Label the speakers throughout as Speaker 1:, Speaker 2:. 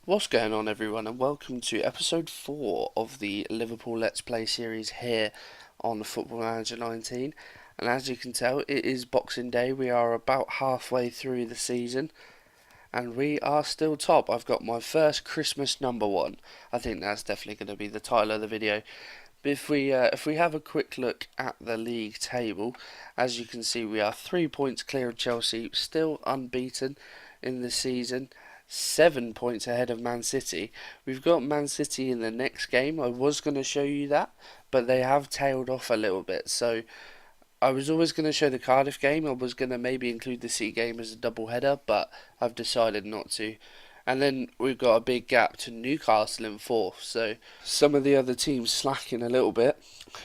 Speaker 1: What's going on, everyone, and welcome to episode 4 of the Liverpool Let's Play series here on Football Manager 19. And as you can tell, it is Boxing Day. We are about halfway through the season, and we are still top. I've got my first Christmas number 1. I think that's definitely going to be the title of the video. But if we have a quick look at the league table, as you can see, we are 3 points clear of Chelsea, still unbeaten in the season. 7 points ahead of Man City. We've got Man City in the next game. I was going to show you that, but they have tailed off a little bit. So I was always going to show the Cardiff game. I was going to maybe include the City game as a double header, but I've decided not to. And then we've got a big gap to Newcastle in 4th. So some of the other teams slacking a little bit.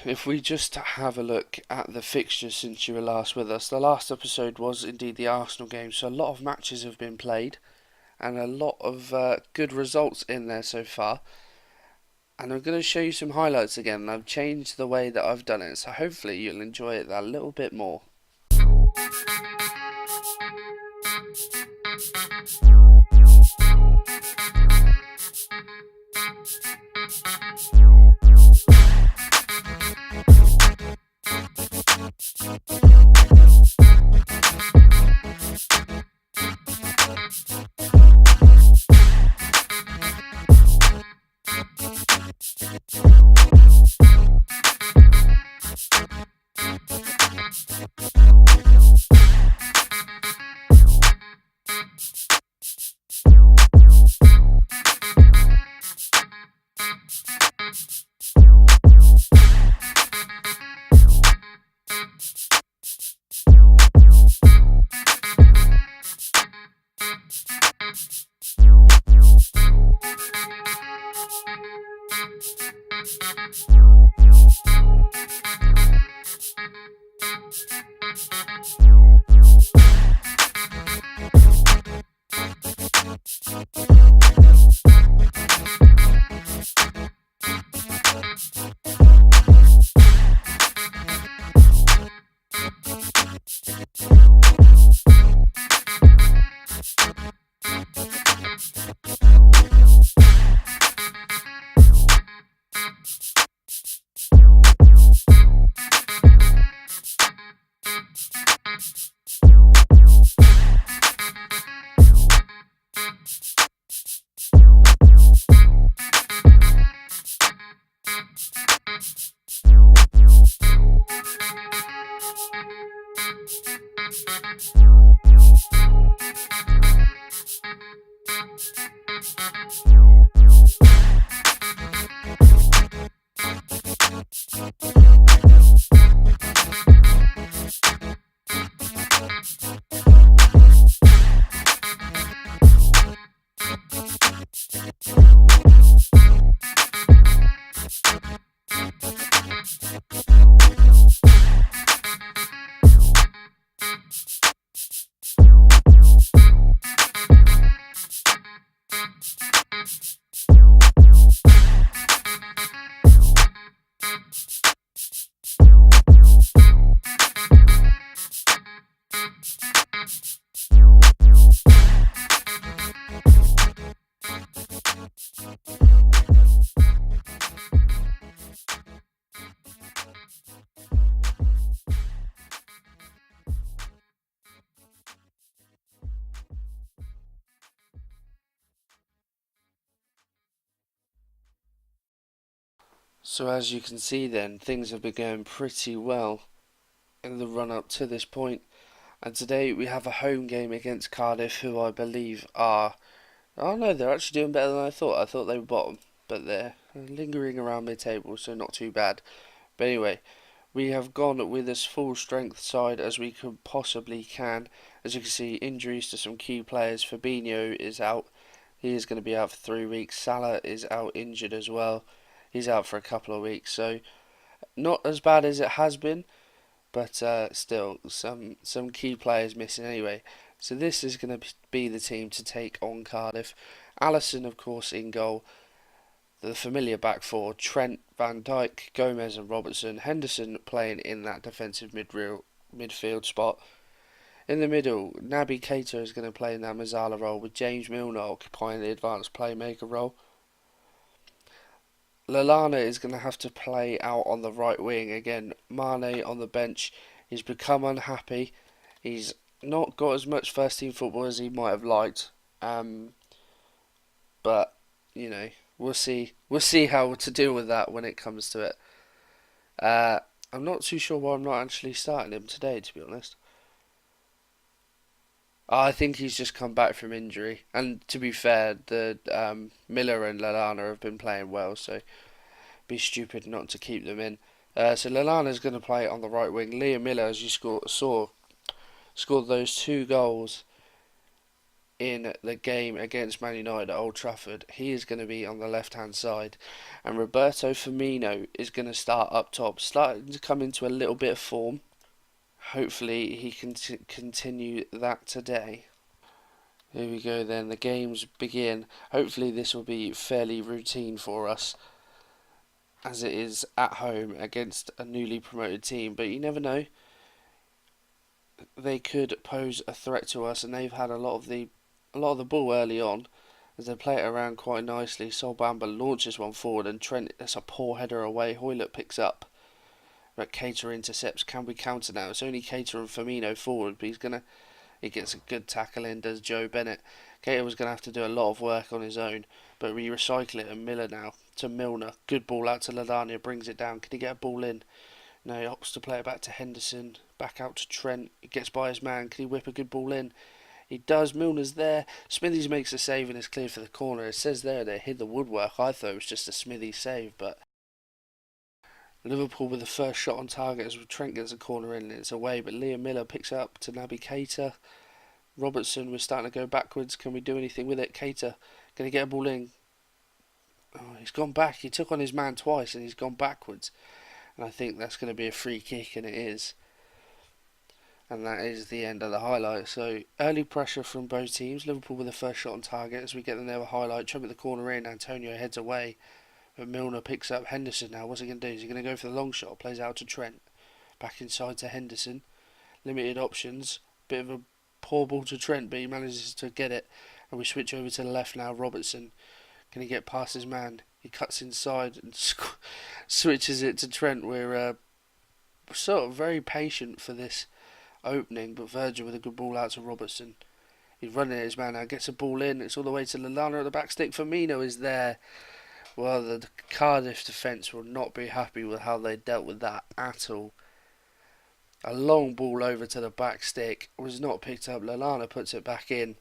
Speaker 1: If we just have a look at the fixtures since you were last with us, the last episode was indeed the Arsenal game. So a lot of matches have been played and a lot of good results in there so far. And I'm going to show you some highlights again, and I've changed the way that I've done it, so hopefully you'll enjoy it a little bit more. So as you can see then, things have been going pretty well in the run up to this point. And today we have a home game against Cardiff, who I believe are... Oh no, they're actually doing better than I thought. I thought they were bottom, but they're lingering around mid-table, so not too bad. But anyway, we have gone with as full strength side as we could possibly can. As you can see, injuries to some key players. Fabinho is out. He is going to be out for 3 weeks. Salah is out injured as well. He's out for a couple of weeks, so not as bad as it has been, but still some key players missing anyway. So this is going to be the team to take on Cardiff. Alisson, of course, in goal. The familiar back four: Trent, Van Dijk, Gomez, and Robertson. Henderson playing in that defensive midfield spot. In the middle, Naby Keita is going to play in that Mazzala role with James Milner occupying the advanced playmaker role. Lallana is going to have to play out on the right wing again. Mane on the bench. He's become unhappy. He's not got as much first team football as he might have liked. Um, but you know, we'll see. We'll see how to deal with that when it comes to it. Uh, I'm not too sure why I'm not actually starting him today, to be honest. I think he's just come back from injury, and to be fair, the Miller and Lallana have been playing well, so be stupid not to keep them in. So Lallana's going to play on the right wing. Liam Miller, as you saw, scored those two goals in the game against Man United at Old Trafford. He is going to be on the left-hand side, and Roberto Firmino is going to start up top, starting to come into a little bit of form. Hopefully, he can continue that today. Here we go then, the games begin. Hopefully this will be fairly routine for us, as it is at home against a newly promoted team, but you never know. They could pose a threat to us, and they've had a lot of the ball early on, as they play it around quite nicely. Sol Bamba launches one forward, and Trent, that's a poor header away. Hoylett picks up, but Keita intercepts. Can we counter now? It's only Keita and Firmino forward, but he gets a good tackle in, does Joe Bennett. Keita was going to have to do a lot of work on his own, but we recycle it, and Miller now to Milner. Good ball out to Ladania, brings it down. Can he get a ball in? No, he opts to play it back to Henderson, back out to Trent. He gets by his man. Can he whip a good ball in? He does. Milner's there. Smithies makes a save and is cleared for the corner. It says there they hit the woodwork. I thought it was just a Smithy save, but Liverpool with the first shot on target as Trent gets a corner in and it's away, but Liam Miller picks it up to Naby Keita. Robertson was starting to go backwards. Can we do anything with it? Keita, can he get a ball in? Oh, he's gone back. He took on his man twice and he's gone backwards. And I think that's going to be a free kick, and it is. And that is the end of the highlight. So early pressure from both teams. Liverpool with the first shot on target as we get the near highlight. Trent with the corner in. Antonio heads away. But Milner picks up Henderson now. What's he going to do? Is he going to go for the long shot? Plays out to Trent. Back inside to Henderson. Limited options. Bit of a poor ball to Trent, but he manages to get it. And we switch over to the left now. Robertson. Can he get past his man? He cuts inside and switches it to Trent. We're sort of very patient for this opening, but Virgil with a good ball out to Robertson. He's running at his man now, gets a ball in. It's all the way to Lallana at the back stick. Firmino is there. Well, the Cardiff defence will not be happy with how they dealt with that at all. A long ball over to the back stick was not picked up. Lallana puts it back in.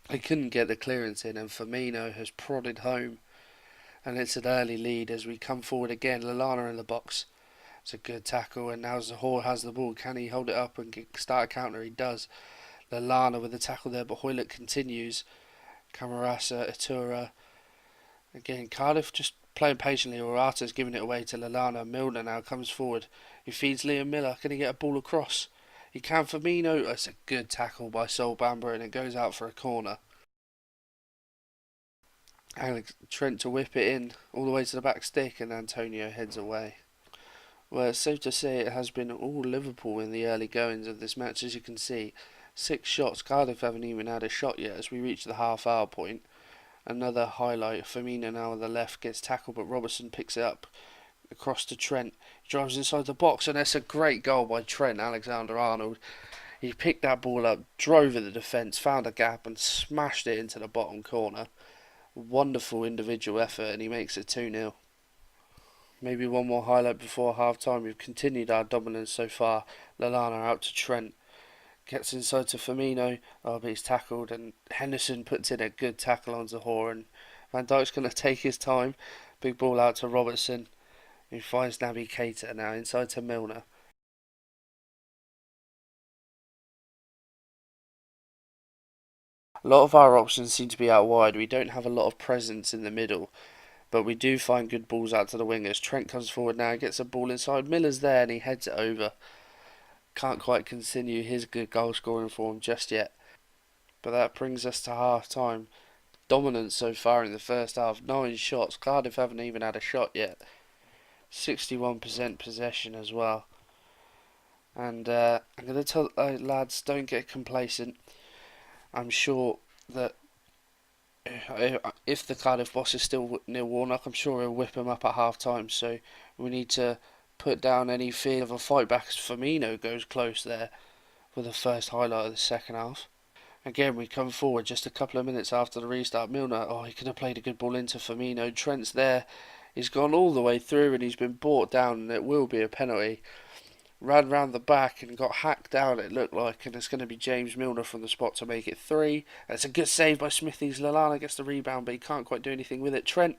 Speaker 1: He couldn't get the clearance in, and Firmino has prodded home. And it's an early lead as we come forward again. Lallana in the box. It's a good tackle, and now Zahor has the ball. Can he hold it up and start a counter? He does. Lallana with the tackle there, but Hoylett continues. Camarasa, Itura. Again, Cardiff just playing patiently. Urata's giving it away to Lallana. Milner now comes forward. He feeds Liam Miller. Can he get a ball across? He can. Firmino. It's a good tackle by Sol Bamba, and it goes out for a corner. Alex Trent to whip it in all the way to the back stick, and Antonio heads away. Well, it's safe to say it has been all Liverpool in the early goings of this match, as you can see. 6 shots. Cardiff haven't even had a shot yet as we reach the half-hour point. Another highlight. Firmino now on the left gets tackled, but Robertson picks it up across to Trent. He drives inside the box, and that's a great goal by Trent Alexander-Arnold. He picked that ball up, drove at the defence, found a gap, and smashed it into the bottom corner. Wonderful individual effort, and he makes it 2-0. Maybe one more highlight before half time. We've continued our dominance so far. Lallana out to Trent. Gets inside to Firmino. Oh, but he's tackled, and Henderson puts in a good tackle on Zahor, and Van Dijk's going to take his time. Big ball out to Robertson, who finds Naby Keita now inside to Milner. A lot of our options seem to be out wide. We don't have a lot of presence in the middle, but we do find good balls out to the wingers. Trent comes forward now, gets a ball inside. Miller's there, and he heads it over. Can't quite continue his good goal scoring form just yet. But that brings us to half time. Dominance so far in the first half. 9 shots. Cardiff haven't even had a shot yet. 61% possession as well. And I'm going to tell lads, don't get complacent. I'm sure that if the Cardiff boss is still near Warnock, I'm sure he'll whip him up at half time. So we need to put down any fear of a fight back as Firmino goes close there for the first highlight of the second half. Again, we come forward just a couple of minutes after the restart. Milner, oh, he could have played a good ball into Firmino. Trent's there. He's gone all the way through and he's been brought down, and it will be a penalty. Ran round the back and got hacked down, it looked like, and it's going to be James Milner from the spot to make it 3. And it's a good save by Smithies. Lallana gets the rebound, but he can't quite do anything with it. Trent,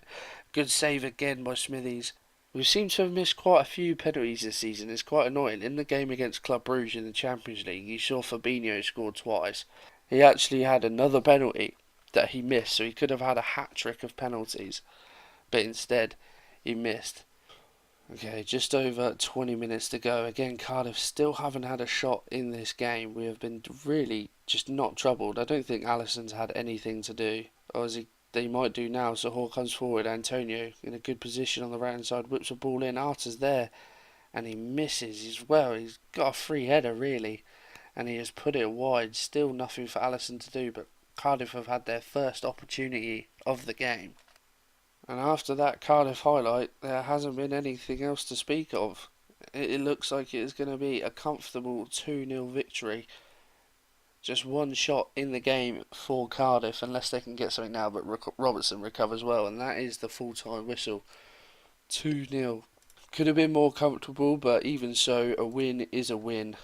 Speaker 1: good save again by Smithies. We seem to have missed quite a few penalties this season. It's quite annoying. In the game against Club Brugge in the Champions League, you saw Fabinho scored twice. He actually had another penalty that he missed, so he could have had a hat trick of penalties, but instead he missed. Okay, just over 20 minutes to go. Again, Cardiff still haven't had a shot in this game. We have been really just not troubled. I don't think Alisson's had anything to do, or as they might do now. So Hall comes forward. Antonio in a good position on the right hand side, whips a ball in. Arta's there, and he misses as well. He's got a free header really, and he has put it wide. Still nothing for Alisson to do, but Cardiff have had their first opportunity of the game. And after that Cardiff highlight, there hasn't been anything else to speak of. It looks like it is going to be a comfortable 2-0 victory. Just one shot in the game for Cardiff, unless they can get something now, but Robertson recovers well, and that is the full-time whistle. 2-0. Could have been more comfortable, but even so, a win is a win.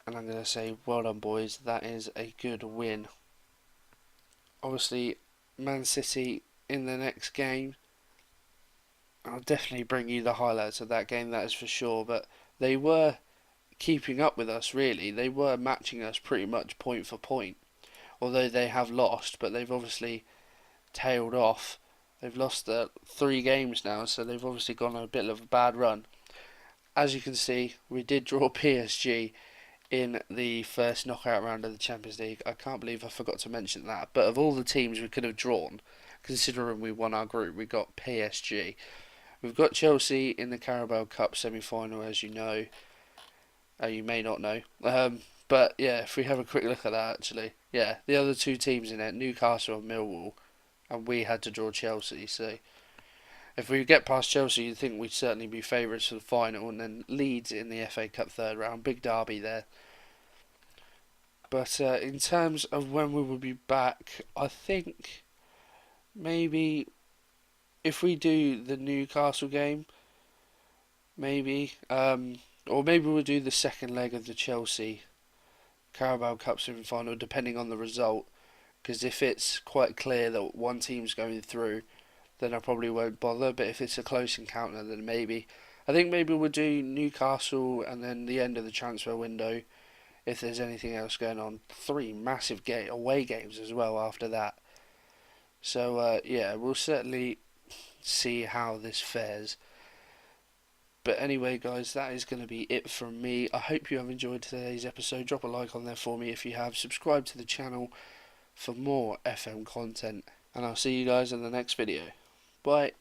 Speaker 1: And I'm going to say, well done boys, that is a good win. Obviously, Man City in the next game, I'll definitely bring you the highlights of that game, that is for sure. But they were keeping up with us, really. They were matching us pretty much point for point. Although they have lost, but they've obviously tailed off. They've lost 3 games now, so they've obviously gone on a bit of a bad run. As you can see, we did draw PSG in the first knockout round of the Champions League. I can't believe I forgot to mention that. But of all the teams we could have drawn, considering we won our group, we got PSG. We've got Chelsea in the Carabao Cup semi-final, as you know. You may not know. But yeah, if we have a quick look at that, actually. Yeah, the other 2 teams in it, Newcastle and Millwall, and we had to draw Chelsea. So if we get past Chelsea, you'd think we'd certainly be favourites for the final, and then Leeds in the FA Cup third round. Big derby there. But in terms of when we will be back, I think maybe if we do the Newcastle game, maybe, or maybe we'll do the second leg of the Chelsea Carabao Cup semi-final, depending on the result. Because if it's quite clear that one team's going through, then I probably won't bother. But if it's a close encounter, then maybe. I think maybe we'll do Newcastle and then the end of the transfer window, if there's anything else going on. 3 massive away games as well after that. So yeah, we'll certainly see how this fares. But anyway, guys, that is going to be it from me. I hope you have enjoyed today's episode. Drop a like on there for me if you have. Subscribe to the channel for more FM content. And I'll see you guys in the next video. Bye.